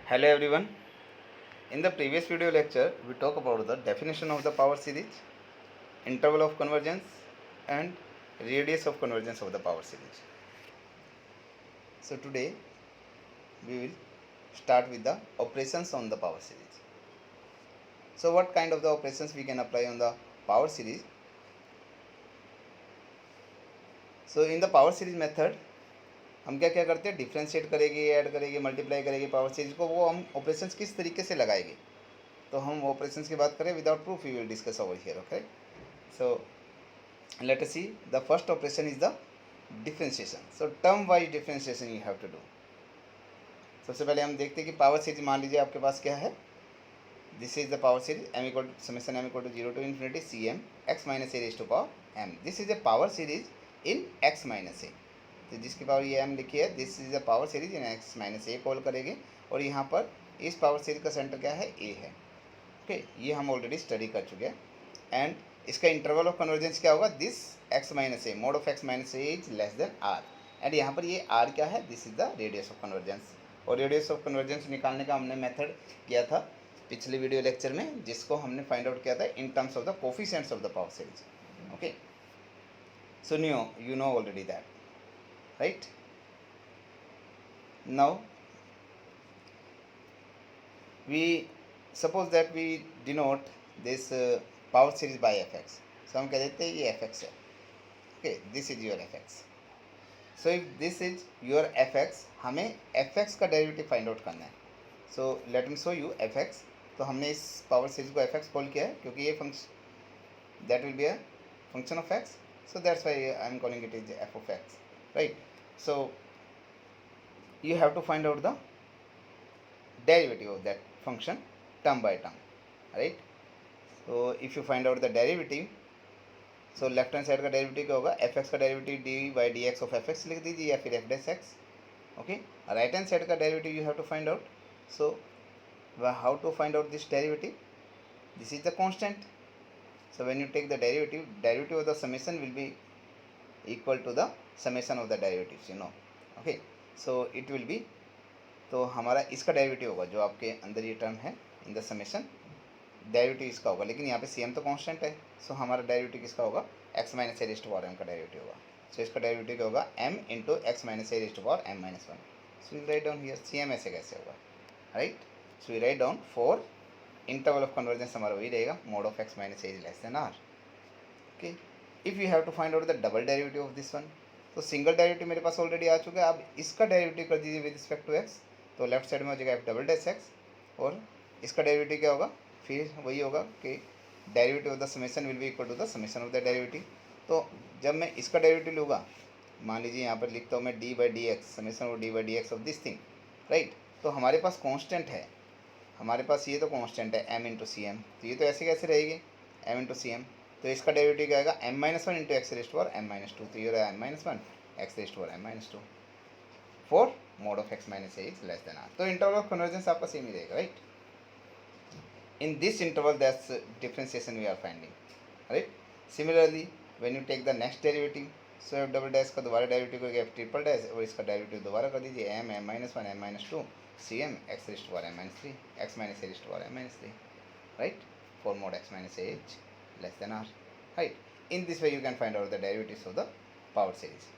Hello everyone. In the previous video lecture, we talk about the definition of the power series, interval of convergence, and radius of convergence of the power series. So today we will start with the operations on the power series. So what kind of the operations we can apply on the power series? So in the power series method, हम क्या क्या करते हैं, differentiate करेंगे, add करेंगे, multiply करेंगे power series को, वो हम ऑपरेशंस किस तरीके से लगाएंगे. तो हम ऑपरेशंस की बात करें without proof we will discuss over here. Okay, so let us see. The first operation is the differentiation. So term wise differentiation you have to do. सबसे पहले हम देखते हैं कि पावर सीरीज मान लीजिए आपके पास क्या है. This is the power series m equal to summation m equal to 0 to infinity c m x minus a raise to power m. This is a power series in x minus a. तो जिसकी power ये m लिखी है, this is the power series in x minus a call करेंगे. और यहाँ पर इस पावर सीरीज का सेंटर क्या है, a है. ओके, ये हम ऑलरेडी स्टडी कर चुके हैं. एंड इसका इंटरवल ऑफ कन्वर्जेंस क्या होगा, this x minus A, mode of x minus a is less than r. And यहाँ पर ये r क्या है, this is the radius of convergence. और रेडियस ऑफ कन्वर्जेंस निकालने का हमने मेथड किया था पिछले वीडियो लेक्चर में, जिसको हमने फाइंड आउट किया था in terms of the coefficients of the power series. Okay, so you know already that, right. Now we suppose that we denote this power series by fx. So हम कह देते हैं ये fx है. Okay, this is your fx. So if this is your fx, हमें fx का derivative find out करना है. So let me show you fx. तो हमने इस पावर सीरीज को fx कॉल किया है क्योंकि ये function that will be a function of x. So that's why I am calling it is f of x, right. So you have to find out the derivative of that function term by term, right. So if you find out the derivative, so left hand side का derivative क्या होगा, f x का derivative d by d x of f x लिख दीजिए या फिर f dash x. Okay, right hand side का derivative you have to find out. So how to find out this derivative, this is the constant. So when you take the derivative of the summation will be equal to the summation of the derivatives, you know. Okay, so it will be, तो हमारा इसका derivative होगा जो आपके अंदर ये term है in the summation, derivative इसका होगा. लेकिन यहाँ पे सी एम तो कांस्टेंट है. सो हमारा डेरिवेटिव किसका होगा, x minus a raise to power m का डेरिवेटिव होगा. सो इसका डेरिवेटिव क्या होगा, m into x minus a raise to power m minus one. So you write down here c m ऐसे कैसे होगा, right. So you write down for interval of convergence हमारा वही रहेगा, mod of x minus a is less than r. Okay, if you have to find out the double derivative of this one. तो single derivative मेरे पास already आ चुका है. अब इसका derivative कर दीजिए विद रिस्पेक्ट टू एक्स. तो लेफ्ट साइड में हो जाएगा एफ डबल डैश एक्स, और इसका डेरिवेटिव क्या होगा, फिर वही होगा कि derivative of the summation will be equal to the summation of the derivative. तो जब मैं इसका डेरिवेटिव लूँगा, मान लीजिए यहाँ पर लिखता हूँ मैं D by d x, summation of D by d x of this thing, right. तो हमारे पास कांस्टेंट है, हमारे पास ये तो कांस्टेंट है एम इंटू सी एम. तो ये तो ऐसे कैसे रहेगी, एम इंटू सी एम. तो इसका डेरिवेटिव क्या आएगा, m minus one into x raise to power m minus two. तो ये रहा m minus one x raise to power m minus two for mod of x minus a is less than r. तो interval of convergence आपका same ही रहेगा, right. In this interval that's differentiation we are finding, right. Similarly when you take the next derivative, so f double dash का दोबारा derivative करके f triple dash, और इसका derivative दोबारा कर दीजिए m m minus one m minus two c m x raise to power m minus three x minus a raise to power m minus three, right, for mod x minus a is less than r, right. In this way you can find out the derivatives of the power series.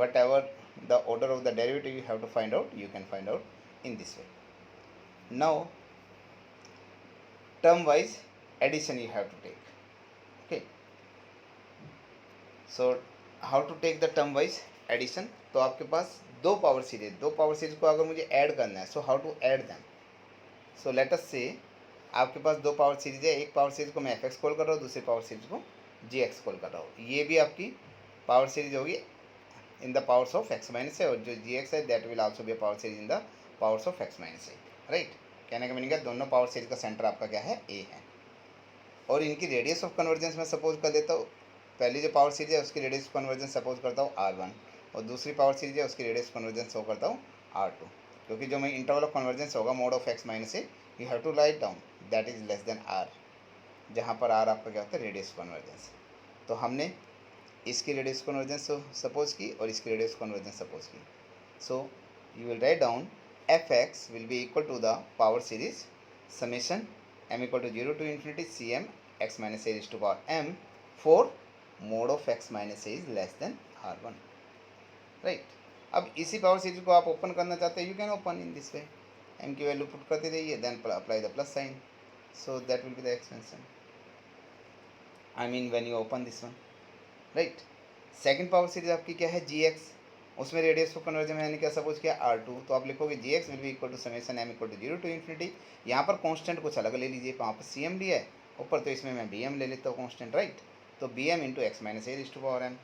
Whatever the order of the derivative you have to find out, you can find out in this way. Now term wise addition you have to take. Okay, so how to take the term wise addition. तो आपके पास दो power series को अगर मुझे add करना है, so how to add them. So let us say आपके पास दो पावर सीरीज है, एक पावर सीरीज को मैं एफ एक्स कॉल कर रहा हूँ, दूसरी पावर सीरीज को जी एक्स कॉल कर रहा हूँ. ये भी आपकी पावर सीरीज होगी in the powers of x minus a, और जो जी एक्स है that will also be power series in the powers of x minus a, right. कहने का मीनिंग है दोनों पावर सीरीज का सेंटर आपका क्या है, ए है. और इनकी रेडियस ऑफ कन्वर्जेंस मैं सपोज कर देता हूँ, पहली जो पावर सीरीज है उसकी रेडियस ऑफ कन्वर्जेंस सपोज करता हूँ R1, और दूसरी पावर सीरीज है उसकी रेडियस ऑफ कन्वर्जेंस शो करता हूँ R2. क्योंकि जो मैं इंटरवल ऑफ कन्वर्जेंस होगा mod of x minus a, you have to write down that is less than R, जहाँ पर R आपका क्या होता है, रेडियस ऑफ कन्वर्जेंस. तो हमने इसकी रेडियस ऑफ कन्वर्जेंस सपोज की और इसकी रेडियस ऑफ कन्वर्जेंस सपोज की. सो you will write down fx will be equal to the power series summation m equal to 0 to infinity cm x minus a raised to power m for mod of x minus a is less than r1, right. अब इसी power series को आप open करना चाहते हैं, you can open in this way. m की value put करते रहिए, then apply the plus sign, so that will be the expansion, I mean when you open this one, right. Second power series आपकी क्या है, g x. उसमें radius को convergence मैंने क्या सपोज किया r2, तो आप लिखोगे g x will be equal to summation m equal to 0 to infinity. यहाँ पर कांस्टेंट कुछ अलग ले लीजिए, वहाँ पर सी एम लिया है ऊपर, तो इसमें मैं बी एम ले लेता हूँ कांस्टेंट, राइट. तो b m into x minus a to power m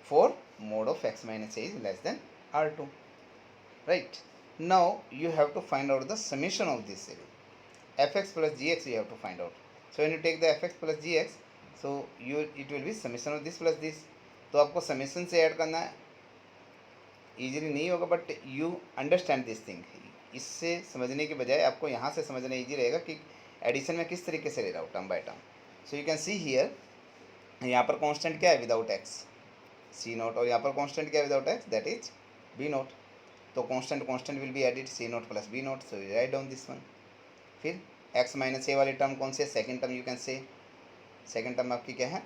for mod of x minus a is less than r2, right. Now you have to find out the summation of this series. fx plus gx you have to find out. So when you take the fx plus gx, so it will be summation of this plus this. तो आपको summation से add करना है, easily नहीं होगा, but you understand this thing. इससे समझने के बजाय आपको यहाँ से समझना ईजी रहेगा कि एडिशन में किस तरीके से ले रहा हूँ term by term. So you can see here, यहाँ पर कांस्टेंट क्या है विदाउट एक्स, सी नोट, और यहाँ पर कांस्टेंट क्या है without x, that is b naught. तो constant constant will be added, c naught plus b naught, so you write down this one. फिर एक्स माइनस ए वाली टर्म कौन सी है, second term. You can say second term आपकी क्या है,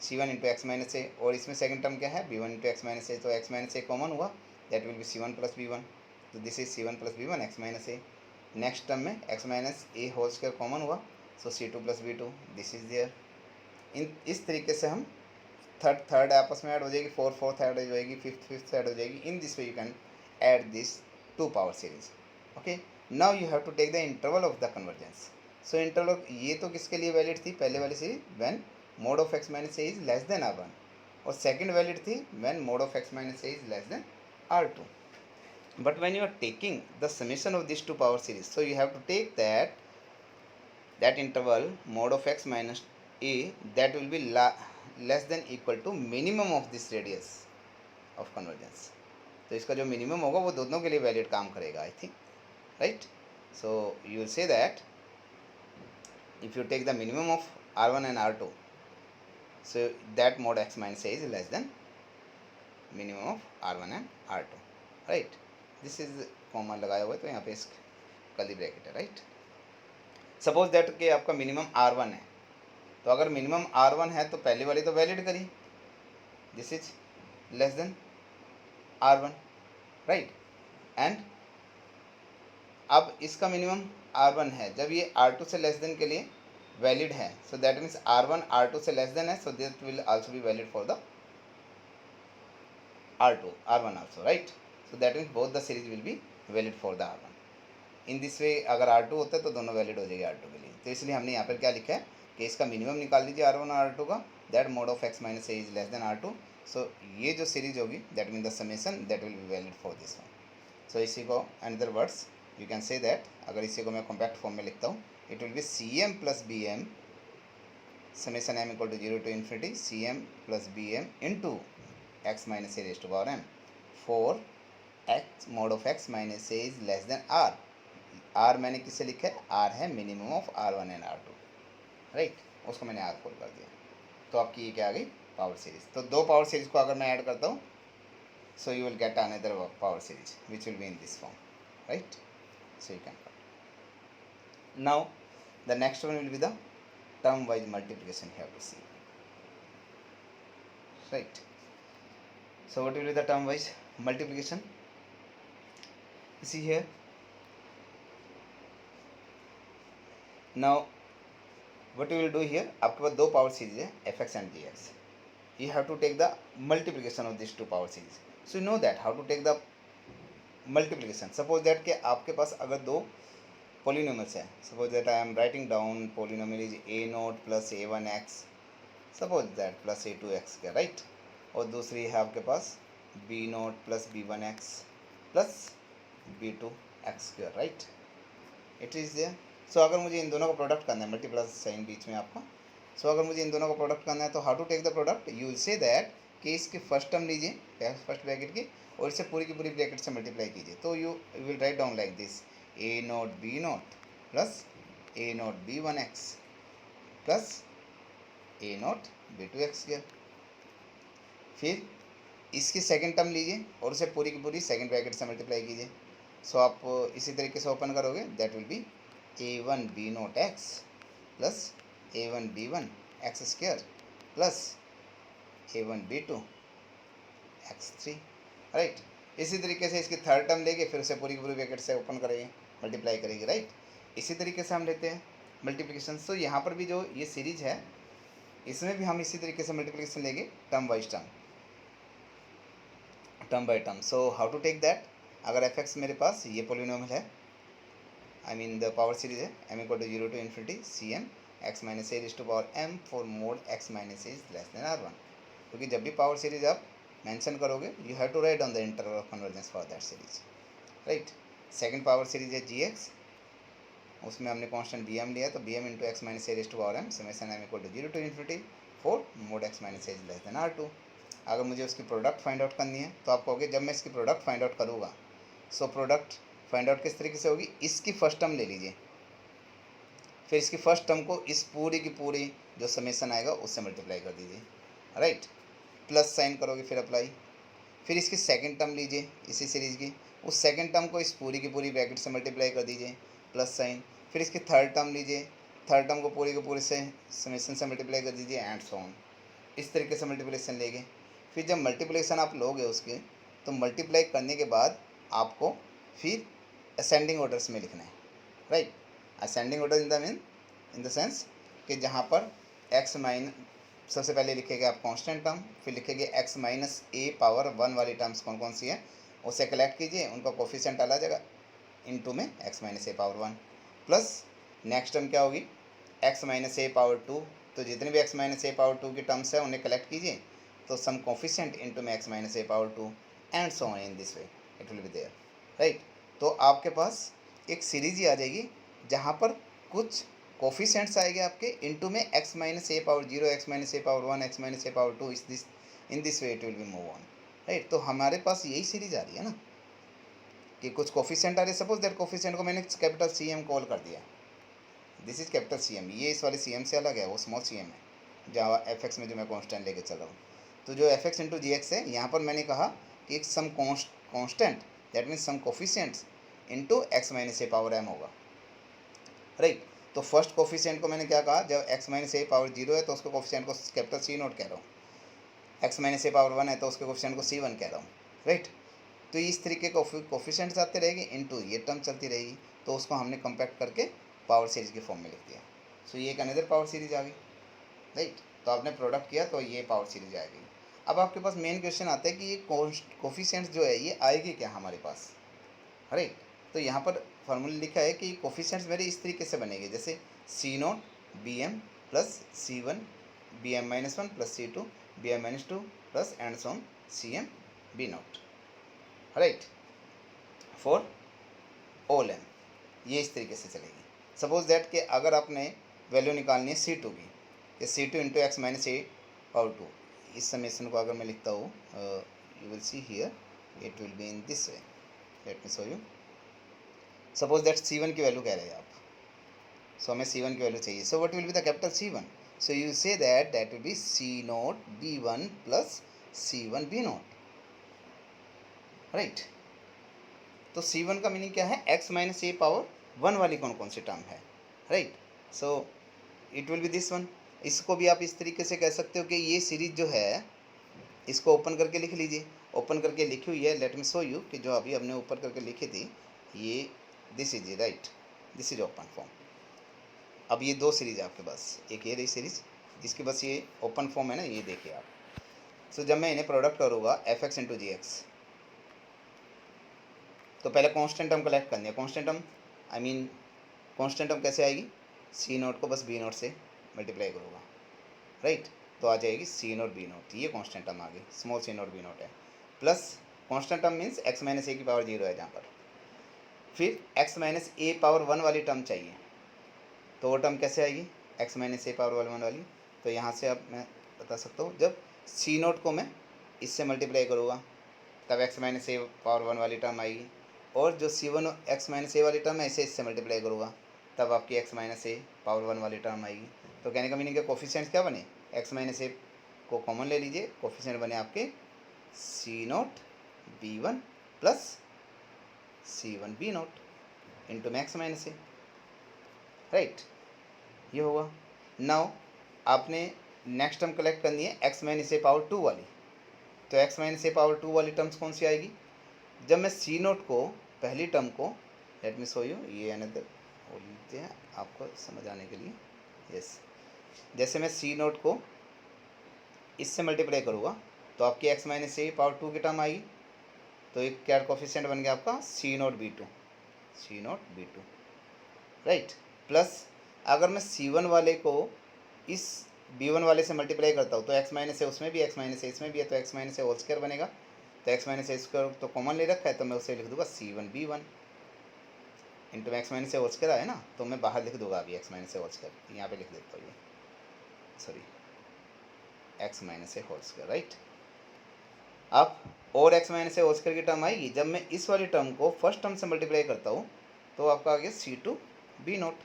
c one into x minus a, और इसमें सेकंड टर्म क्या है, b one into x minus a. तो एक्स माइनस ए कॉमन हुआ, that will be c one plus b one. तो this is c one plus b one x minus a. Next term में x minus a whole square common हुआ, so c two plus b two, this is there. In इस तरीके से हम third आपस में add हो जाएगी, फोर्थ ऐड हो जाएगी, फिफ्थ ऐड हो जाएगी. In this way you can add this two power series. Okay, now you have to take the interval of the convergence. So interval ये तो किसके लिए वैलिड थी, पहले वाली series when mod of x minus a is less than r1, और second valid थी when mod of x minus a is less than r2. but when you are taking the summation of these two power series, so you have to take that interval mod of x minus a, that will be less than equal to minimum of this radius of convergence. तो इसका जो minimum होगा वो दोनों के लिए valid काम करेगा, I think, right. So you will say that if you take the minimum of r1 and r2, so that mod x minus a is less than minimum of r1 and r2, right. this is comma लगाया हुआ है, तो यहाँ पे इस curly bracket है, right. Suppose that कि आपका मिनिमम r1 है, तो अगर मिनिमम r1 है तो पहली वाली तो वैलिड करी, this is less than r1, right. And अब इसका मिनिमम r1 है, जब ये r2 से लेस देन के लिए वैलिड है, so that means r1 r2 से लेस देन है, सो that will also B valid for the r1 also, right. So that means both the series will be valid for the r1. In this वे अगर r2 होता है तो दोनों valid हो जाएगी r2 के लिए. तो इसलिए हमने यहाँ पर क्या लिखा है कि इसका मिनिमम निकाल लीजिए r1 और r2 का, that mod of x minus a इज लेस देन r2. सो ये जो सीरीज होगी, that mean the summation, that will be valid for this one. So इसी को another words you can say that, अगर इसी को मैं कॉम्पैक्ट फॉर्म में लिखता हूँ, it will be c m plus b m summation m equal to 0 to infinity c m plus b m into x minus a raise to power m for x mod of x minus a is less than r. R मैंने किससे लिखा है, are है minimum of r1 and r2, right. उसको मैंने are four कर दिया, तो आपकी ये क्या आ गई, पावर सीरीज. तो दो पावर सीरीज को अगर मैं ऐड करता हूँ, so you will get another power series which will be in this form, right. So you can cut. Now the next one will be the term wise multiplication, you have to see, right. So what will be the term wise multiplication, see here. Now what you will do here, आपके पास दो power series है fx and gx. You have to take the multiplication of these two power series. So you know that how to take the multiplication. Suppose that कि आपके पास अगर दो polynomials है, suppose that I am writing down polynomial is a naught plus a1x, suppose that plus a2x क्या, right. और दूसरी है आपके पास b naught plus b1x plus b2x square, right. It is there. So अगर मुझे इन दोनों का प्रोडक्ट करना है, मल्टीप्लस साइन बीच में आपका, सो अगर मुझे इन दोनों का प्रोडक्ट करना है, तो how to take the product, you will say that कि इसकी फर्स्ट टर्म लीजिए फर्स्ट ब्रैकेट की, और इसे पूरी की पूरी ब्रैकेट से मल्टीप्लाई कीजिए. तो you will write down like this, a nought b nought plus a nought b one x plus a nought b two x square. फिर इसकी सेकेंड टर्म लीजिए और उसे पूरी की पूरी सेकेंड ब्रैकेट से मल्टीप्लाई कीजिए, सो आप इसी तरीके से ओपन करोगे, that will B a1 b not x plus a1 b1 x square plus a1 b2 x3, right. इसी तरीके से इसकी थर्ड टर्म लेके फिर उसे पूरी की पूरी ब्रैकेट से ओपन करेंगे, मल्टीप्लाई करेंगे, राइट। इसी तरीके से हम लेते हैं मल्टीप्लिकेशन। सो यहाँ पर भी जो ये सीरीज है इसमें भी हम इसी तरीके से मल्टीप्लिकेशन लेंगे term by term, term by term. So how to take that, अगर एफ एक्स मेरे पास ये पोलिनोमियल है, I mean the power series है m equal to 0 to infinity c m x minus a raise to power m for mod x minus a is less than r1, क्योंकि जब भी power series आप mention करोगे you have to write on the interval of convergence for that series, right. Second power series है g x, उसमें हमने constant B m लिया, तो b m into x minus a raise to power m summation m equal to 0 to infinity for mod x minus a is less than r2। अगर मुझे उसकी product find out करनी है तो आप कहोगे जब मैं इसकी प्रोडक्ट फाइंड आउट करूँगा, सो प्रोडक्ट फाइंड आउट किस तरीके से होगी, इसकी फर्स्ट टर्म ले लीजिए, फिर इसकी फर्स्ट टर्म को इस पूरी की पूरी जो समेसन आएगा उससे मल्टीप्लाई कर दीजिए, राइट। प्लस साइन करोगे फिर अप्लाई, फिर इसकी सेकंड टर्म लीजिए इसी सीरीज़ की, उस सेकंड टर्म को इस पूरी की पूरी ब्रैकेट से मल्टीप्लाई कर दीजिए, प्लस साइन, फिर इसकी थर्ड टर्म लीजिए, थर्ड टर्म को पूरी के पूरे से समेसन से मल्टीप्लाई कर दीजिए एंड सो ऑन। इस तरीके से मल्टीप्लिकेशन लेंगे। फिर जब मल्टीप्लिकेशन आप लोगे उसके, तो मल्टीप्लाई करने के बाद आपको फिर असेंडिंग ऑर्डर्स में लिखना है, right. Ascending order in the sense कि जहाँ पर एक्स माइन सबसे पहले लिखेंगे आप कांस्टेंट टर्म, फिर लिखेंगे एक्स माइनस ए पावर 1 वाली टर्म्स कौन कौन सी हैं उसे कलेक्ट कीजिए, उनका कोफिशिएंट डाला जाएगा इनटू में x minus a power 1, plus next term क्या होगी एक्स माइनस ए पावर 2, तो जितने भी एक्स माइनस ए पावर 2 की टर्म्स है उन्हें कलेक्ट कीजिए, तो सम कोफिशिएंट इनटू में x minus a power 2 and so on in this way it will be there, right. तो आपके पास एक सीरीज ही आ जाएगी जहाँ पर कुछ कोफिशिएंट्स आएंगे आपके इनटू में x minus a power 0 x minus a power 1 x minus a power 2 इस इन this way it will B move on, right. तो हमारे पास यही सीरीज आ रही है ना कि कुछ कोफिशिएंट आ रहे, सपोज दैट कोफिशिएंट को मैंने कैपिटल सी एम कॉल कर दिया, this is capital c m, ये इस वाले सी एम से अलग है, वो स्मॉल सी एम है जहाँ एफ एक्स में जो मैं कॉन्स्टेंट लेके चल रहा हूँ। तो जो f x into g x है यहाँ पर मैंने कहा कि एक some constant that means some coefficients into x minus a power m होगा, राइट। तो फर्स्ट कोफिशिएंट को मैंने क्या कहा, जब एक्स माइनस ए पावर 0 है तो उसके कोफिशिएंट को कैपिटल सी नोट कह रहा हूँ, एक्स माइनस ए पावर 1 है तो उसके कोफिशिएंट को C1 कह रहा हूँ, राइट। तो इस तरीके के कोफिशिएंट्स आते रहेंगे इनटू ये टर्म चलती रहेगी, तो उसको हमने कंपैक्ट करके पावर सीरीज के फॉर्म में लिख दिया। सो ये एक अनदर पावर सीरीज आ गई, राइट। तो आपने प्रोडक्ट किया तो ये पावर सीरीज आ गई। अब आपके पास मेन क्वेश्चन आता है कि ये कोफिशिएंट्स जो है ये आएगी क्या हमारे पास, राइट। तो यहाँ पर फार्मूला लिखा है कि कोफिशिएंट्स मेरे इस तरीके से बनेंगे, जैसे c naught b m plus C1 b m minus 1 plus C2 b m minus 2 plus and so on c m b naught, right, for all m. ये इस तरीके से चलेगी। सपोज दैट कि अगर आपने वैल्यू निकालनी है C2 की, कि C2 into x minus a power 2, इस समेशन को अगर मैं लिखता हूँ, you will see here it will be in this way, let me show you. Suppose that C1 की वैल्यू कह रहे हैं आप, सो हमें C1 की वैल्यू चाहिए, so what will be the capital C1, so you say that will B C note B1 plus C1 B note, right. तो C1 का मीनिंग क्या है, एक्स माइनस ए पावर 1 वाली कौन कौन सी टर्म है, right. So it will B this one. इसको भी आप इस तरीके से कह सकते हो कि ये सीरीज जो है इसको ओपन करके लिख लीजिए, ओपन करके लिखी हुई है, लेट मी शो यू कि जो अभी हमने ऊपर करके लिखी थी ये this is right, this is open form. अब ये दो सीरीज है आपके पास, एक ये रही सीरीज जिसके बस ये ओपन फॉर्म है ना, ये देखिए आप। सो जब मैं इन्हें प्रोडक्ट करूँगा f x into g x, तो पहले कांस्टेंट टर्म कलेक्ट करनी है, constant term I mean constant term कैसे आएगी, सी नोट को बस बी नोट से मल्टीप्लाई करूँगा, राइट। तो आ जाएगी सी नोट बी नोट, ये कांस्टेंट टर्म आ गई, small C naught B naught है, plus constant term means x minus a की पावर 0 है जहाँ पर, फिर एक्स माइनस ए पावर 1 वाली टर्म चाहिए, तो वो टर्म कैसे आएगी, एक्स माइनस ए पावर 1 वाली। तो यहाँ से अब मैं बता सकता हूँ, जब सी नोट को मैं इससे मल्टीप्लाई करूँगा तब एक्स माइनस ए पावर 1 वाली टर्म आएगी, और जो C1 एक्स माइनस ए वाली टर्म है इसे इससे मल्टीप्लाई करूँगा तब आपकी एक्स माइनस ए पावर 1 वाली टर्म आएगी। तो कहने का मीनिंग है कोफिशिएंट्स क्या बने, एक्स माइनस ए को कॉमन ले लीजिए, कोफिशिएंट बने आपके C0 B1 plus C1 B naught into में x माइनस ए, राइट, ये होगा। नाउ आपने नेक्स्ट टर्म कलेक्ट करनी है x माइनस ए पावर 2 वाली, तो x माइनस ए पावर 2 वाली टर्म्स कौन सी आएगी? जब मैं C नोट को, पहली टर्म को, लेट मी शो यू, ये अनदर वो लेते हैं आपको समझ आने के लिए, यस, जैसे मैं C नोट को इससे मल्टीप्लाई करूँगा तो आपकी x माइनस ए पावर 2 की टर्म आएगी, तो एक क्या कोफिशिएंट बन गया आपका C note B2, C note B2, right. Plus अगर मैं C1 वाले को इस B1 वाले से मल्टीप्लाई करता हूँ तो x माइनस ए उसमें भी, x माइनस ए इसमें भी है, तो x minus a whole square बनेगा, तो x माइनस ए स्क्वायर तो कॉमन ले रखा है, तो मैं उसे लिख दूंगा C1 B1 into x minus a whole square है ना, तो मैं बाहर लिख दूंगा अभी x minus a whole square, यहाँ पे लिख देता हूँ ये, sorry, x minus a whole square, right. अब और x minus a whole square की टर्म आएगी, जब मैं इस वाली टर्म को फर्स्ट टर्म से मल्टीप्लाई करता हूँ तो आपका आ गया C2 B naught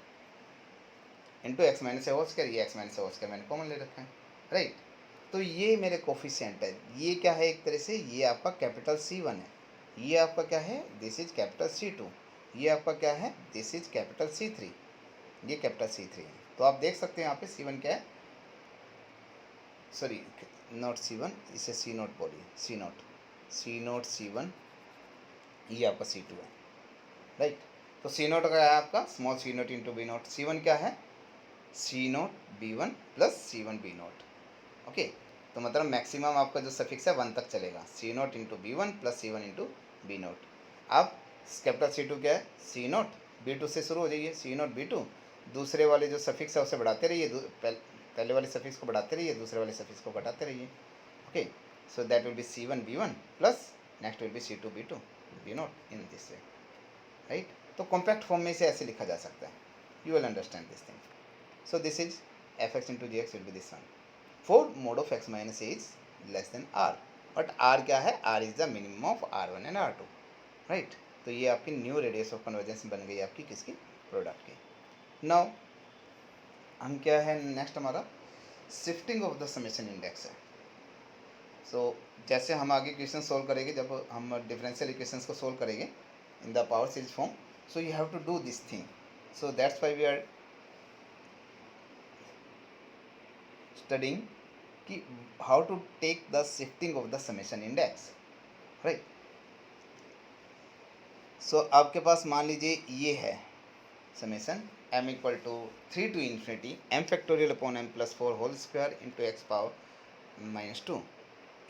into x minus a whole square, ये x minus a whole square मैंने कॉमन ले रखा है, राइट। तो ये मेरे कोफिशिएंट है, ये क्या है एक तरह से, ये आपका कैपिटल C1 है, ये आपका क्या है, दिस इज कैपिटल C2, ये आपका क्या है, दिस इज कैपिटल C3, ये कैपिटल C3 है। तो आप देख सकते हैं यहाँ पे C1 क्या है, सॉरी नॉट C1, इसे C नोट बोलिए, C नोट C1, ये आपका C2 है, राइट। तो C नोट का है आपका small C note into B note, C1 क्या है, C note B1 plus C1 B note, okay. तो मतलब मैक्सिमम आपका जो सफिक्स है 1 तक चलेगा, C note into B1 plus C1 into B note. अब कैपिटल C2 क्या है, C नोट B2 से शुरू हो जाइए, C नोट B2, दूसरे वाले जो सफिक्स है उसे बढ़ाते रहिए, पहले वाले सफिक्स को बढ़ाते रहिए, दूसरे वाले सफिक्स को घटाते रहिए, okay. So that will B C1 B1 plus next will be C2 B2 B note in this way, right. तो कॉम्पैक्ट फॉर्म में इसे ऐसे लिखा जा सकता है, you will understand this thing. So this is fx into gx will be this one. For mode of x minus a is less than r, but r क्या है, r is the minimum of r1 and r2, right? तो ये आपकी new radius of convergence बन गई आपकी किसकी, product की। नाउ हम क्या है, नेक्स्ट हमारा shifting of the summation index है। सो जैसे हम आगे क्वेश्चन सोल्व करेंगे, जब हम डिफरेंशियल इक्वेशंस को सोल्व करेंगे in the power series form, so you have to do this thing, so that's why we are studying कि how to take the shifting of the summation index, right? So आपके पास मान लीजिए ये है summation m equal to 3 to infinity m factorial upon m plus 4 whole square into x power minus 2,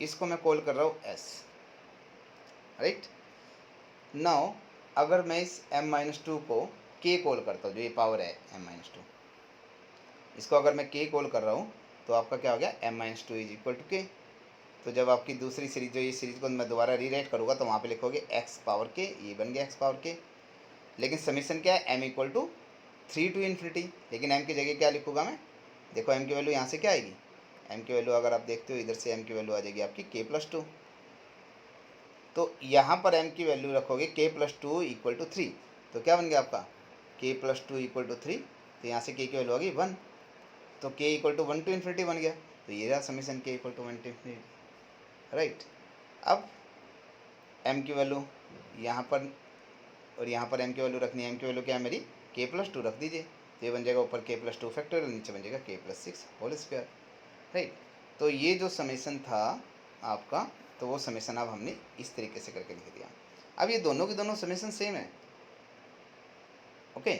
इसको मैं call कर रहा हूँ s, राइट। नाउ अगर मैं इस m माइनस 2 को k कॉल करता हूँ, जो ये पावर है m माइनस 2, इसको अगर मैं k कॉल कर रहा हूँ तो आपका क्या हो गया, m minus 2 is equal to k. तो जब आपकी दूसरी सीरीज जो ये सीरीज को मैं दोबारा रीराइट करूँगा तो वहाँ पे लिखोगे x पावर के, ये बन गया x पावर के, लेकिन समीशन क्या है, m equal to 3 to infinity, लेकिन m की जगह क्या लिखूँगा मैं, देखो m की वैल्यू यहाँ से क्या आएगी, m की वैल्यू अगर आप देखते हो इधर से m की वैल्यू आ जाएगी आपकी k प्लस 2, तो यहाँ पर m की वैल्यू रखोगे k प्लस 2 इक्वल टू 3, तो क्या बन गया आपका k प्लस 2 इक्वल टू 3, तो यहाँ से k की वैल्यू आ गई 1, तो k इक्वल टू 1 to इन्फिनिटी बन गया, तो ये रहा summation k equal to 1 to infinity, right. अब m की वैल्यू यहाँ पर और यहाँ पर m की वैल्यू रखनी है, m की वैल्यू क्या है मेरी, k प्लस 2 रख दीजिए, तो ये बन जाएगा ऊपर k प्लस 2 फैक्टोरियल, नीचे बन जाएगा k plus 6 whole square, right. तो ये जो समेशन था आपका, तो वो समेशन अब हमने इस तरीके से करके लिख दिया। अब ये दोनों के दोनों समेशन सेम है, okay,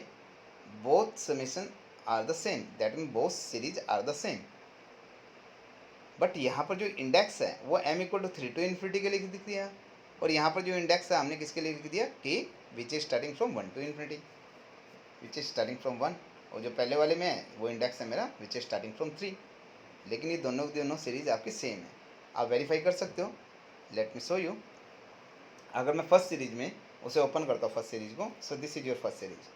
both summation are the same, that mean both series are the same, but यहाँ पर जो इंडेक्स है वो m equal to 3 to infinity के लिए लिख दिया, और यहाँ पर जो इंडेक्स है हमने किसके लिए लिख दिया, k which is starting from 1 to infinity, which is starting from 1, और जो पहले वाले में है वो इंडेक्स है मेरा विच इज स्टार्टिंग फ्रॉम 3, लेकिन ये दोनों सीरीज आपकी सेम है, आप वेरीफाई कर सकते हो। लेट मी शो यू, अगर मैं फर्स्ट सीरीज में उसे ओपन करता हूँ फर्स्ट सीरीज को, so this is your first series,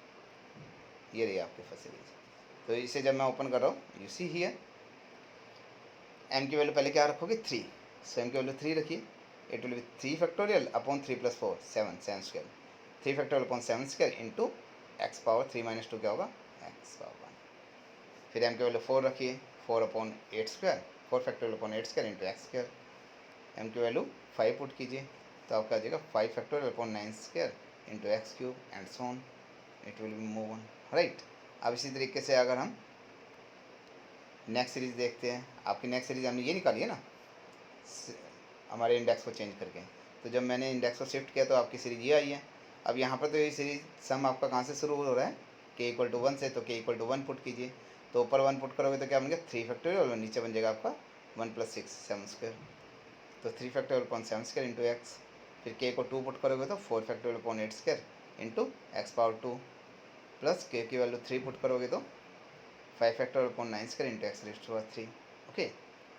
ये रही आपकी फर्स्ट सीरीज, तो इसे जब मैं ओपन कर रहा हूँ, यू सी हियर m की वैल्यू पहले क्या रखोगे 3, सो m की वैल्यू 3 रखिए, it will B 3 factorial upon 3 plus 4 7 7 square, 3 factorial upon 7 square into x power 3 minus 2 क्या होगा, एक्स पावर 1, फिर m की वैल्यू 4 रखिए, 4 upon 8 square, 4 factorial upon 8 square into x square, m की वैल्यू 5 पुट कीजिए, तो आपका आ जाएगा 5 factorial upon 9 square into x cube and so on, it will be move on, right. अब इसी तरीके से अगर हम नेक्स्ट सीरीज देखते हैं, आपकी नेक्स्ट सीरीज हमने ये निकाली है ना हमारे इंडेक्स को चेंज करके, तो जब मैंने इंडेक्स को शिफ्ट किया तो आपकी सीरीज ये आई है। अब यहाँ पर तो ये सीरीज सम आपका कहाँ से शुरू हो रहा है, k इक्वल टू 1 से, तो k इक्वल टू 1 पुट कीजिए, तो ऊपर 1 पुट करोगे तो क्या बन गया 3 फैक्टोरियल और नीचे बन जाएगा आपका 1 + 6 7 स्क्वायर, तो 3 factorial upon 7 square into x, फिर k को 2 पुट करोगे तो 4 factorial upon 8 square into x power 2 plus k की वैल्यू 3 पुट करोगे तो 5 factorial upon 9 square into x raised to power 3। Okay,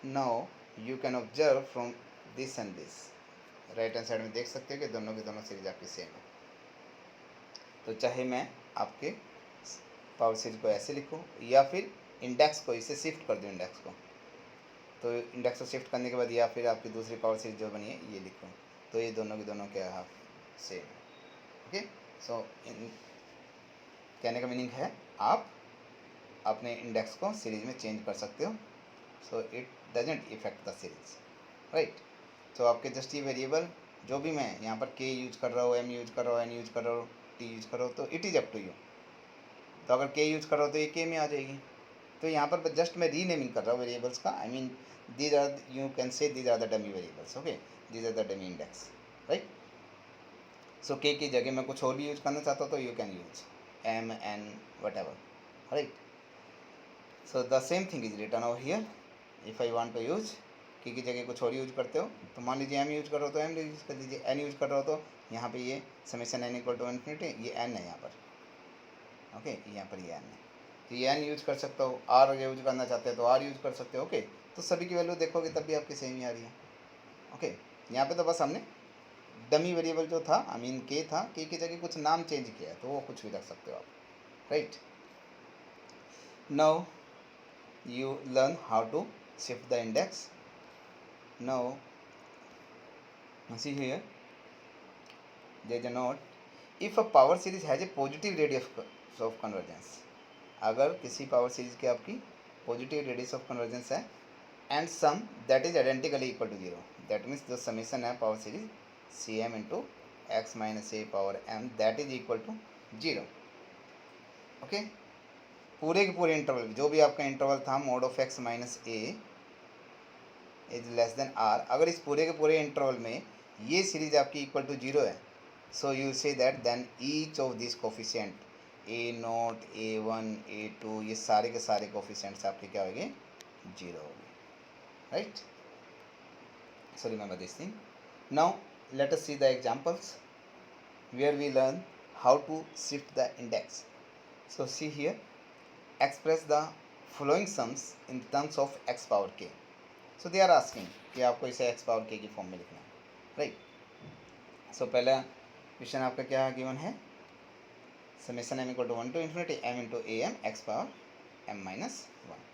now you can observe from this and this, right hand side में देख सकते हो कि दोनों की दोनों सीरीज आपकी सेम है। तो चाहे मैं आपके पावर सीरीज को ऐसे लिखूँ या फिर इंडेक्स को इसे शिफ्ट कर दूँ इंडेक्स को, तो इंडेक्स को शिफ्ट करने के बाद या फिर आपकी दूसरी पावर सीरीज जो बनी है ये लिखूँ, तो ये दोनों की दोनों क्या है सेम है। ओके, सो कहने का मीनिंग है आप अपने इंडेक्स को सीरीज में चेंज कर सकते हो, so it doesn't effect the series, right. तो आपके जस्ट ये वेरिएबल जो भी मैं यहाँ पर k यूज कर रहा हूँ, m यूज कर रहा हूँ, n यूज कर रहा हूँ, t यूज कर रहा हूँ, तो it is up to you. तो अगर k यूज कर रहा हो तो ये k में आ जाएगी। तो यहाँ पर जस्ट मैं रीनेमिंग कर रहा हूँ वेरिएबल्स का, I mean these are, you can say these are the dummy variables, okay, these are the dummy index, right. So k की जगह मैं कुछ और भी यूज करना चाहता हूँ तो you can use m, n, whatever, right. So the same thing is written over here, if I want to use k की जगह कुछ और यूज करते हो तो मान लीजिए m यूज कर रहे हो तो m यूज कर दीजिए, n यूज कर रहे हो तो यहाँ पे ये summation n equal to infinity, ये n है यहाँ पर, ओके, यहाँ पर ये n है, तो ये n यूज कर सकता हो, r यूज करना चाहते हो तो r यूज कर सकते हो, ओके। तो सभी की वैल्यू देखोगे तब भी आपकी सेम ही आ रही है, ओके। यहाँ पे तो बस हमने डमी वेरिएबल जो था, आई मीन k था, k की जगह कुछ नाम चेंज किया है, तो वो कुछ भी रख सकते हो आप, right. Now you learn how to shift the index. Now see here, there is a note, if a power series has a positive radius of convergence, अगर किसी पावर सीरीज की आपकी पॉजिटिव रेडियस ऑफ कन्वर्जेंस है and sum that is identically equal to 0, that means जो summation है power series c m into x minus a power m that is equal to 0, okay. पूरे के पूरे interval जो भी आपका इंटरवल था mod of x minus a is less than r, अगर इस पूरे के पूरे इंटरवल में ये सीरीज आपकी इक्वल टू 0 है, so you say that then each of this coefficient a0, a1, a2, ये सारे के सारे कोफिशिएंट्स आपके क्या होंगे 0 होंगे, right. So remember this thing. Now let us see the examples where we learn how to shift the index. So see here, express the following sums in terms of x power k. So they are asking कि आपको इसे x power k की form में लिखना है, right. सो पहला question आपका क्या गिवन है, summation m equal to 1 to infinity m into a m x power m minus 1।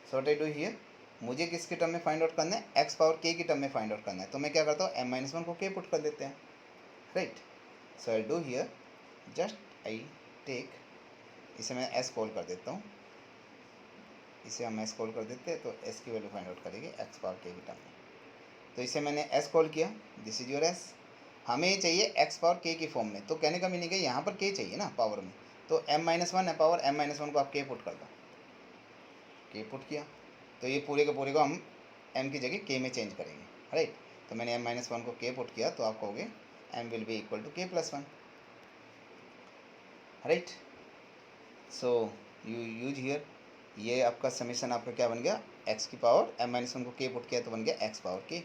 So what I do here, मुझे किसके टर्म में फाइंड आउट करना है, x पावर k की टर्म में फाइंड आउट करना है, तो मैं क्या करता हूँ m माइनस 1 को k पुट कर देते हैं, right. So I do here, just I take, इसे मैं s कॉल कर देता हूँ, इसे हम s कॉल कर देते हैं, तो s की वैल्यू फाइंड आउट करेंगे x पावर k की टर्म में। तो इसे मैंने s कॉल किया, दिस इज योर s, हमें चाहिए x पावर k की फॉर्म में, तो कहने का मीनिंग है यहाँ पर k चाहिए ना पावर में, तो m माइनस 1 है पावर, m माइनस 1 को आप k पुट कर दो, k पुट किया, तो ये पूरे के पूरे को हम m की जगह k में चेंज करेंगे, राइट। तो मैंने m माइनस 1 को k पुट किया, तो आप कहोगे m will be equal to k plus 1, right. So you use here, ये आपका समीशन आपका क्या बन गया, x की पावर m माइनस 1 को k पुट किया तो बन गया x पावर k।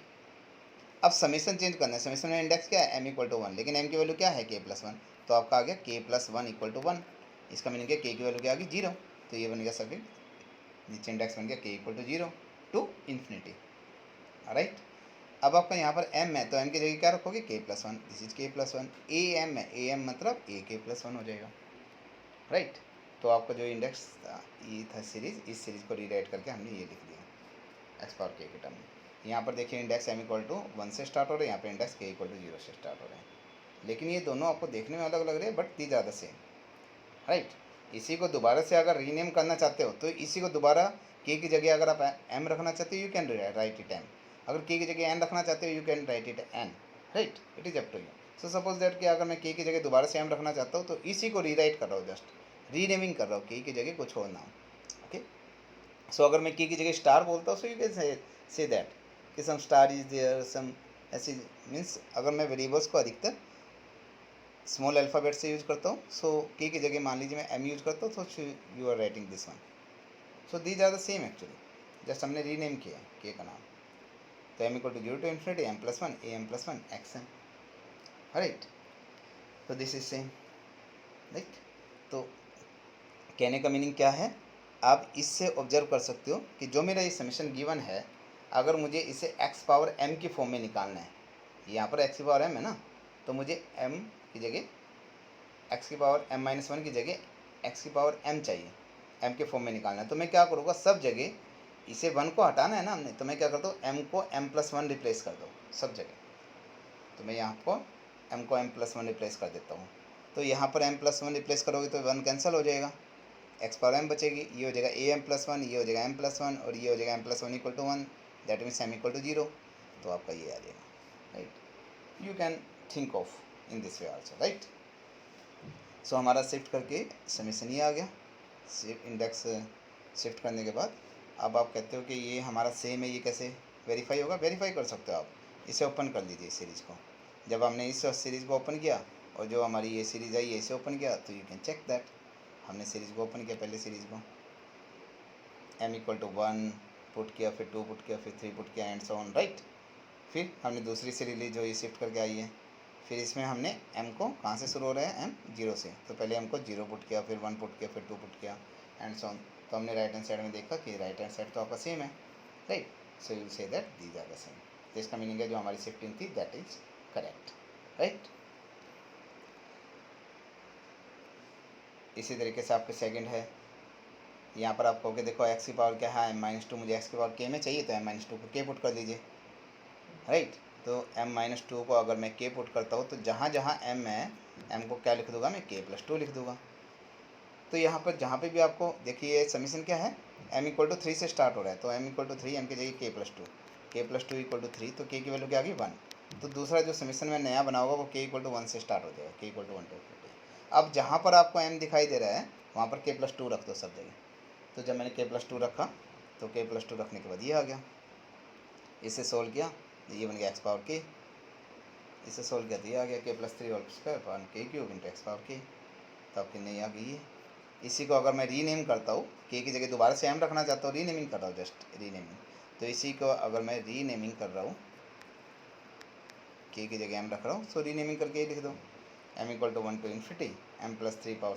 अब समीशन चेंज करना है, समीशन में इंडेक्स क्या है m इक्वल टू 1, लेकिन m की वैल्यू क्या है k प्लस 1, तो आपका आ गया k प्लस 1 इक्वल टू 1, इसका मीनिंग क्या, k की वैल्यू क्या आ गई 0, तो ये बन गया सर्किट, नीचे इंडेक्स बन गया k equal to 0 to infinity, right. अब आपका यहाँ पर m है तो m की जगह क्या रखोगे k plus 1, this is k plus 1, a m है, a m मतलब a k प्लस 1 हो जाएगा, राइट। तो आपका जो इंडेक्स ये था सीरीज, इस सीरीज़ को रीराइट करके हमने ये लिख दिया एक्स पावर के टर्म में। यहाँ पर देखिए इंडेक्स m इक्वल टू 1 से स्टार्ट हो रहे हैं, यहाँ पे इंडेक्स k इक्वल टू 0 से स्टार्ट हो रहे हैं, लेकिन ये दोनों आपको देखने में अलग लग रहे हैं बट दी ज़्यादा सेम, राइट। इसी को दोबारा से अगर रीनेम करना चाहते हो तो इसी को दोबारा k की जगह अगर आप m रखना चाहते हो you can write it m, अगर k की जगह n रखना चाहते हो you can write it n, right, it is up to you. So suppose that कि अगर मैं के की जगह दोबारा से एम रखना चाहता हूँ तो इसी को रीराइट कर रहा हूँ, जस्ट रीनेमिंग कर रहा हूँ, के की जगह कुछ और नाम। ओके, सो अगर मैं के की जगह स्टार बोलता हूँ so you can say that कि सम स्टार इज देयर सम, ऐसी मीन्स अगर मैं वेरिएबल्स को अधिकतर स्मॉल अल्फ़ाबेट से यूज़ करता हूँ, सो के की जगह मान लीजिए मैं एम यूज़ करता हूँ, तो you are writing this one. So these are the same actually, just हमने रीनेम किया के का नाम। तो m equal to 0 to infinity m plus 1 a m plus 1 x m, right. तो दिस इज सेम, राइट। तो कहने का मीनिंग क्या है, आप इससे ऑब्जर्व कर सकते हो कि जो मेरा ये समीशन गिवन है, अगर मुझे इसे x पावर m की फॉर्म में निकालना है, यहाँ पर x की पावर m है ना, तो मुझे m की जगह x की पावर m माइनस 1 की जगह x की पावर m चाहिए, m के फॉर्म में निकालना है। तो मैं क्या करूँगा, सब जगह इसे 1 को हटाना है ना हमने, तो मैं क्या करता हूँ, m को m प्लस 1 रिप्लेस कर दो सब जगह। तो मैं यहाँ को m को m प्लस 1 रिप्लेस कर देता हूँ। तो यहाँ पर m प्लस 1 रिप्लेस करोगे तो 1 कैंसिल हो जाएगा, x पावर m बचेगी, ये हो जाएगा a m प्लस 1, ये हो जाएगा m प्लस 1 और ये हो जाएगा m plus 1 equal to 1, that means m equal to 0। तो आपका ये आ जाएगा, right. You can think of in this way also, right. So हमारा शिफ्ट करके समीशन ये आ गया। शिफ्ट इंडेक्स शिफ्ट करने के बाद अब आप कहते हो कि ये हमारा सेम है, ये कैसे वेरीफाई होगा, वेरीफाई कर सकते हो आप। इसे ओपन कर लीजिए सीरीज़ को, जब हमने इस सीरीज़ को ओपन किया और जो हमारी ये सीरीज़ आई है इसे ओपन किया, तो यू कैन चेक दैट हमने सीरीज़ को ओपन किया, पहले सीरीज़ को m इक्वल टू 1 पुट किया, फिर 2 पुट किया, फिर 3 पुट किया एंड सो ऑन, राइट। फिर हमने दूसरी सीरीज जो ये शिफ्ट करके आई है, फिर इसमें हमने m को कहाँ से शुरू हो रहा है, m 0 से, तो पहले m को 0 पुट किया, फिर 1 पुट किया, फिर 2 पुट किया एंड सो ऑन। तो हमने राइट हैंड साइड में देखा कि राइट हैंड साइड तो आपका सेम है, right. So you say that these are the same. तो इसका मीनिंग है जो हमारी शिफ्टिंग थी दैट इज करेक्ट, राइट। इसी तरीके से आपके सेकंड है, यहाँ पर आप कहोगे देखो x की पावर क्या है, m माइनस 2, मुझे x की पावर k में चाहिए, तो m माइनस 2 को k पुट कर दीजिए, राइट। तो m माइनस 2 को अगर मैं k पुट करता हूँ तो जहाँ जहाँ m है m को क्या लिख दूंगा मैं, k प्लस 2 लिख दूंगा। तो यहाँ पर जहाँ पे भी आपको देखिए समीशन क्या है, m इक्वल टू 3 से स्टार्ट हो रहा है, तो m इक्वल टू 3, m की जगह k plus 2, k plus 2 equal to 3, तो k की वैल्यू क्या आ गई 1। तो दूसरा जो समीशन में नया बना होगा वो k इक्वल टू 1 से स्टार्ट हो जाएगा, k इक्वल टू 1 टू 50। अब जहाँ पर आपको m दिखाई दे रहा है वहाँ पर k प्लस 2 रख दो सब जगह। तो जब मैंने k प्लस 2 रखा तो k प्लस 2 रखने के बाद ये आ गया, इसे सोल्व किया तो ये बन गया x पावर k, इसे सोल्व किया तो ये आ गया k plus 3 whole square upon k cube into x power k। तो आपकी नई आ गई है। इसी को अगर मैं रीनेम करता हूँ, के की जगह दोबारा से m रखना चाहता हूँ, रीनेमिंग कर रहा हूँ, जस्ट रीनेमिंग। तो इसी को अगर मैं रीनेमिंग कर रहा हूँ, के की जगह m रख रहा हूँ, सो रीनेमिंग करके ही लिख दो, m equal to 1 to infinity m plus 3 power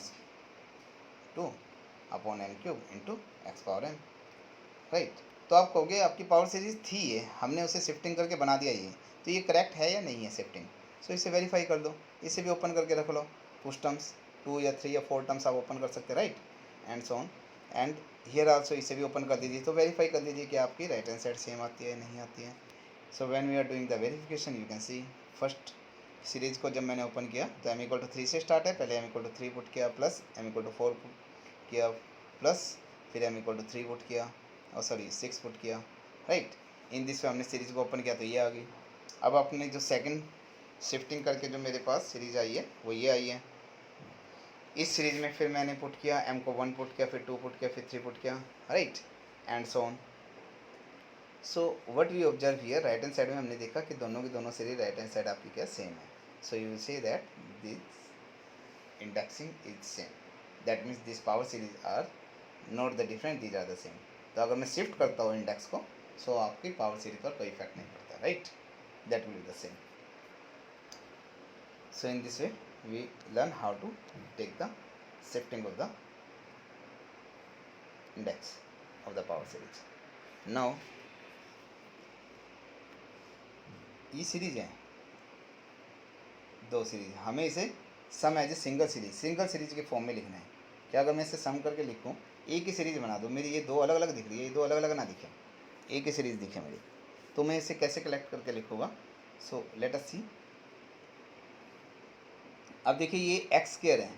2 upon m cube into x power m, right. तो आप कहोगे आपकी पावर सीरीज थी ये, हमने उसे शिफ्टिंग करके बना दिया ये, तो ये करेक्ट है या नहीं है शिफ्टिंग। सो इसे वेरीफाई कर दो, इसे भी ओपन करके रख लो, कुछ टर्म्स 2 या 3 या 4 टर्म्स आप ओपन कर सकते हैं, right and so on. And here also इसे भी ओपन कर दीजिए, तो वेरीफाई कर लीजिए कि आपकी राइट हैंड साइड सेम आती है नहीं आती है। So when we are doing the verification you can see, first series को जब मैंने ओपन किया तो m इक्वल टू 3 से स्टार्ट है, पहले m इक्वल टू 3 पुट किया, plus m equal to 4 put किया, प्लस फिर m इक्वल टू 3 पुट किया, और सॉरी 6 पुट किया, राइट। इन दिस वे हमने सीरीज़ को ओपन किया तो ये आ गई। अब आपने जो सेकंड शिफ्टिंग करके जो मेरे पास सीरीज़ आई है वो ये आई है। इस सीरीज़ में फिर मैंने पुट किया, m को 1 पुट किया, फिर 2 पुट किया, फिर 3 पुट किया, right and so on. So what we observe here, right hand side में हमने देखा कि दोनों की दोनों सीरीज राइट हैंड साइड आपकी क्या सेम है। So you will say that this indexing is same, that means this power series are not the different, these are the same. तो अगर मैं शिफ्ट करता हूँ इंडेक्स को, सो आपकी पावर सीरीज पर कोई इफेक्ट नहीं पड़ता, right, that will be the same. So in this way we learn how to take the shifting of the index of the power series. Now ये सीरीज है, दो सीरीज, हमें इसे sum as a single series के form में लिखना है। क्या अगर मैं इसे सम करके लिखूँ, एक ही सीरीज बना दूँ, मेरी ये दो अलग अलग दिख रही है, ये दो अलग अलग ना दिखे, एक ही सीरीज दिखे मेरी, तो मैं इसे कैसे कलेक्ट करके लिखूँगा। सो लेट अस सी। अब देखिए ये एक्स स्क्वायर है,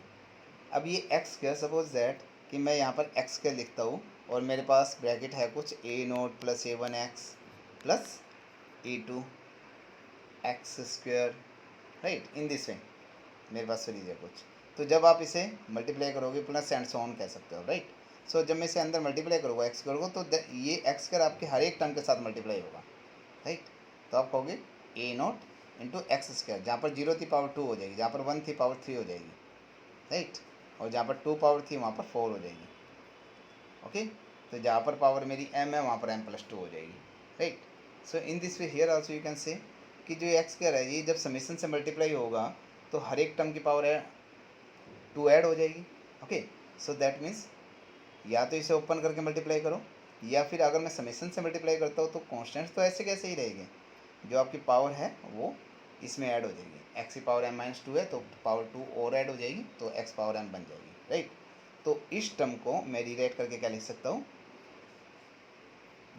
अब ये एक्स स्क्वायर सपोज दैट कि मैं यहाँ पर एक्स स्क्वायर लिखता हूँ और मेरे पास ब्रैकेट है कुछ a0 plus a1 x plus a2 x square right, in this वे मेरे पास सीरीज है कुछ। तो जब आप इसे मल्टीप्लाई करोगे प्लस एंड सो ऑन कह सकते हो, राइट। सो जब मैं इसे अंदर मल्टीप्लाई करूँगा एक्स करूँगा तो ये एक्स कर आपके हर एक टर्म के साथ मल्टीप्लाई होगा, राइट। तो आप कहोगे ए नॉट इंटू एक्स स्क्वायर, जहाँ पर 0 थी पावर 2 हो जाएगी, जहाँ पर 1 थी पावर 3 हो जाएगी, राइट। और जहाँ पर 2 पावर थी वहाँ पर 4 हो जाएगी, ओके। तो जहाँ पर पावर मेरी m है वहाँ पर m+2 हो जाएगी, right. So in this way here also you can से कि जो एक्स स्क्वायर है ये जब समीशन से मल्टीप्लाई होगा तो हर एक टर्म की पावर है 2 ऐड हो जाएगी, ओके। सो दैट मीन्स या तो इसे ओपन करके मल्टीप्लाई करो, या फिर अगर मैं समीशन से मल्टीप्लाई करता हूँ तो कॉन्स्टेंट्स तो ऐसे कैसे ही रहेंगे, जो आपकी पावर है वो इसमें ऐड हो जाएगी। एक्स की पावर m-2 है तो पावर 2 और ऐड हो जाएगी तो एक्स पावर m बन जाएगी, राइट। तो इस टर्म को मैं रीराइट करके क्या लिख सकता हूँ,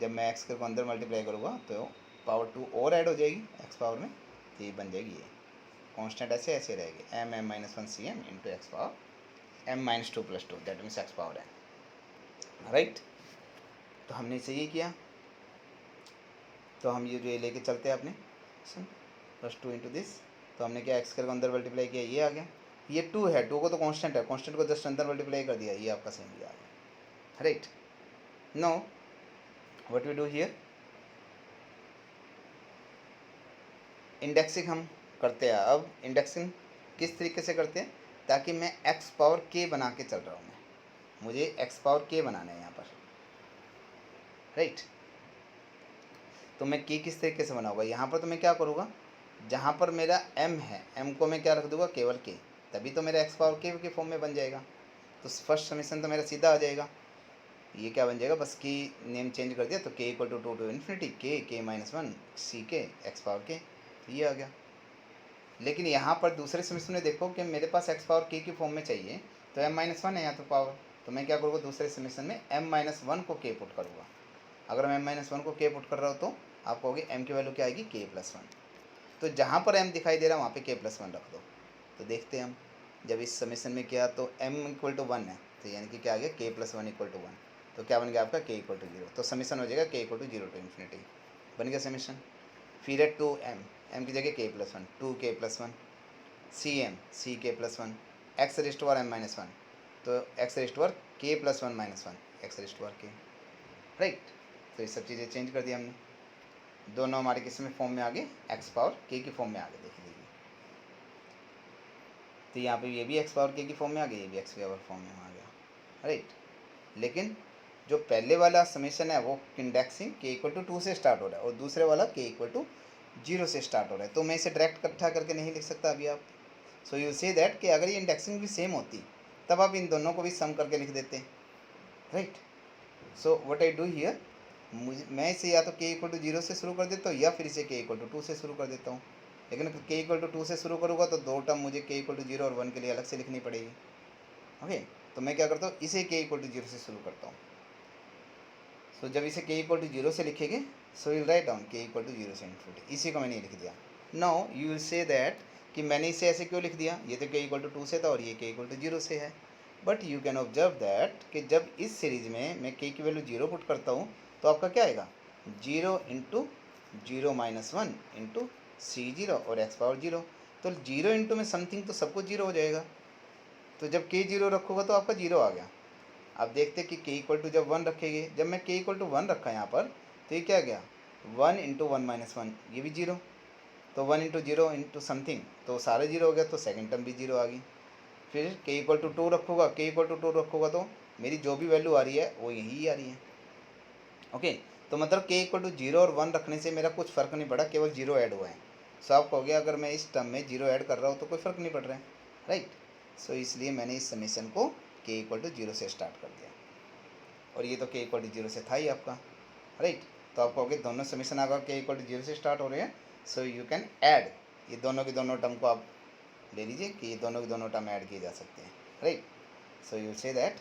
जब मैं एक्स को अंदर मल्टीप्लाई करूँगा तो पावर 2 और ऐड हो जाएगी एक्स पावर में, तो ये बन जाएगी, ये कांस्टेंट ऐसे ऐसे रहेगी m(m-1cm) into x power m-2+2 that means x power m, right. तो हमने इसे ये किया, तो हम ये जो ये लेके चलते हैं अपने +2 इंटू दिस। तो हमने क्या एक्स करके अंदर मल्टीप्लाई किया, ये आ गया। ये 2 है, 2 को तो कांस्टेंट है, कांस्टेंट को जस्ट अंदर मल्टीप्लाई कर दिया, ये आपका सेम ये आ गया, right. No what we do here, indexing हम करते हैं। अब इंडेक्सिंग किस तरीके से करते हैं, ताकि मैं एक्स पावर के बना के चल रहा हूँ, मुझे एक्स पावर के बनाना है यहाँ पर, राइट। तो मैं के किस तरीके से बनाऊँगा, यहाँ पर तो मैं क्या करूँगा, जहाँ पर मेरा m है m को मैं क्या रख दूँगा, केवल के, तभी तो मेरा एक्स पावर के फॉर्म में बन जाएगा। तो फर्स्ट समीशन तो मेरा सीधा आ जाएगा, ये क्या बन जाएगा, बस की नेम चेंज कर दिया तो k equal to 2 to infinity k-1 c k x power के, तो ये आ गया। लेकिन यहाँ पर दूसरे समीशन में देखो कि मेरे पास एक्स पावर के की फॉर्म में चाहिए, तो m-1 है यहाँ तो पावर, तो मैं क्या करूँगा दूसरे समीशन में m-1 को k पुट करूँगा। अगर मैं m-1 को k पुट कर रहा हूँ तो आप कहोगे m की वैल्यू क्या आएगी, k+1। तो जहाँ पर m दिखाई दे रहा है वहाँ पे k+1 रख दो। तो देखते हैं हम, जब इस समीशन में किया तो m इक्वल टू 1 है, तो यानी कि क्या आ गया k+1 इक्वल टू 1, तो क्या बन गया आपका k इक्वल टू 0। तो समीशन हो जाएगा k equal to 0 to infinity, बन गया समीशन। फिर है 2m, m की जगह k+1, 2k+1 सी k+1 x raised power m-1, तो x raised power k+1-1 x raised power k, right. तो ये सब चीज़ें चेंज कर दिया हमने, दोनों हमारे किस में फॉर्म में आ गए, एक्स पावर के की फॉर्म में आ गए, देख लीजिए। तो यहाँ पे ये भी एक्स पावर के की फॉर्म में आ गया, ये भी एक्स पावर फॉर्म में आ गया, राइट। लेकिन जो पहले वाला समीशन है वो इंडेक्सिंग के इक्वल टू 2 से स्टार्ट हो रहा है और दूसरे वाला के इक्वल टू 0 से स्टार्ट हो रहा है, तो मैं इसे डायरेक्ट इकट्ठा करके नहीं लिख सकता अभी आप। सो यू से दैट कि अगर ये इंडेक्सिंग भी सेम होती तब आप इन दोनों को भी सम करके लिख देते, right. So what I do here, मैं इसे या तो के इक्वल टू 0 से शुरू कर देता हूँ या फिर इसे के इक्वल टू 2 से शुरू कर देता हूँ। लेकिन के इक्वल टू 2 से शुरू करूँगा तो दो टर्म मुझे के इक्वल टू 0 और 1 के लिए अलग से लिखनी पड़ेगी, ओके। तो मैं क्या करता हूँ, इसे के इक्वल टू 0 से शुरू करता हूँ। सो जब इसे के इक्वल टू 0 से लिखेंगे, सो विल राइट डाउन के इक्वल टू 0 से इन्फिनिटी, इसी को मैंने लिख दिया। Now you will say that कि मैंने इसे ऐसे क्यों लिख दिया, ये तो के इक्वल टू 2 से था और ये के इक्वल टू 0 से है। But you can observe that कि जब इस सीरीज में मैं के की वैल्यू 0 पुट करता हूँ तो आपका क्या आएगा, 0 इंटू 0-1 इंटू C0 और एक्स पावर 0। तो 0 इंटू में समथिंग तो सब कुछ 0 हो जाएगा, तो जब के 0 रखोगा तो आपका 0 आ गया। अब देखते कि के इक्वल टू जब 1 रखेंगे, जब मैं के इक्वल टू 1 रखा यहाँ पर तो ये क्या गया, 1 इंटू 1-1 ये भी 0, तो 1 इंटू 0 इंटू समथिंग तो सारे 0 हो गया, तो सेकंड टर्म भी 0 आ गई। फिर के इक्वल टू 2 रखूँगा, के इक्वल टू 2 रखूँगा तो मेरी जो भी वैल्यू आ रही है वो यही आ रही है, ओके। तो मतलब के इक्वल टू 0 और 1 रखने से मेरा कुछ फ़र्क नहीं पड़ा, केवल 0 ऐड हुआ है। सो आप कहोगे अगर मैं इस टर्म में 0 ऐड कर रहा हूँ तो कोई फ़र्क नहीं पड़ रहा है, राइट। सो इसलिए मैंने इस समीशन को के इक्वल टू 0 से स्टार्ट कर दिया, और ये तो के इक्वल टू 0 से था ही आपका, राइट। तो आप कहोगे दोनों समीशन अगर के इक्वल टू 0 से स्टार्ट हो रहे हैं, सो यू कैन ऐड, ये दोनों की दोनों टर्म को आप ले लीजिए कि ये दोनों की दोनों टर्म ऐड किए जा सकते हैं, right. So you say that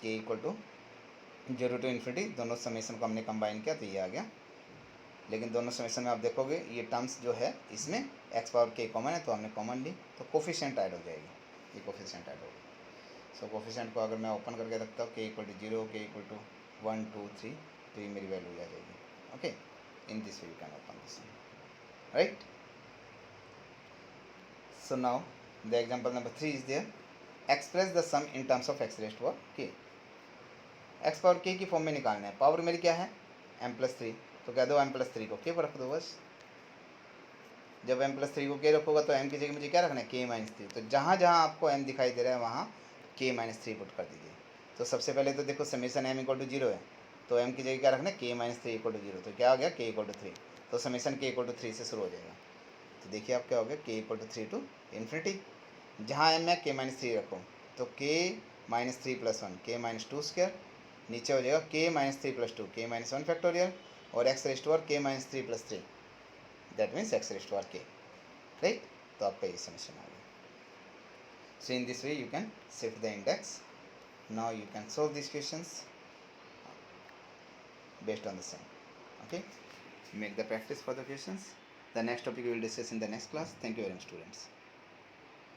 के इक्वल टू 0 टू इन्फिनिटी, दोनों समीशन को हमने कंबाइन किया तो ये आ गया। लेकिन दोनों समीशन में आप देखोगे ये टर्म्स जो है इसमें एक्स पावर के कॉमन है तो हमने कॉमन ली, तो कोफिशिएंट ऐड हो जाएगी, ये कोफिशिएंट ऐड होगी। सो कोफिशिएंट को अगर मैं ओपन करके रखता हूँ के इक्वल टू 0, के इक्वल टू 1, 2, 3, तो ये मेरी वैल्यू आ जाएगी, okay. In this way you can open this, right. So now the example number 3 is there. Express the sum in terms of x raised to k. x power k की form में निकालना है. Power मेरी क्या है m+3, तो कह दो m+3 को k पर रख दो बस. जब m+3 को k रखोगा तो m की जगह मुझे क्या रखना है k-3. तो जहाँ जहाँ आपको m दिखाई दे रहा है वहाँ k-3 पुट कर दीजिए. तो सबसे पहले तो देखो समीशन m = 0 है, तो m की जगह क्या रखना है k-3 = 0. तो क्या हो गया k = 3. तो समीशन k = 3 से शुरू हो जाएगा. तो देखिए आप क्या हो गया k = 3 to इन्फिनिटी. जहाँ m है k-3 रखो तो k-3 + 1 k-2². नीचे हो जाएगा k-3 + 2 k-1 फैक्टोरियल और x raise to power k-3 + 3, that means x raise to power k. Right. तो आपका ये समीशन आ गया. So in this way you can shift the index. Now you can solve this questions based on the same. Okay, make the practice for the questions. The next topic we will discuss in the next class. Thank you very much, students.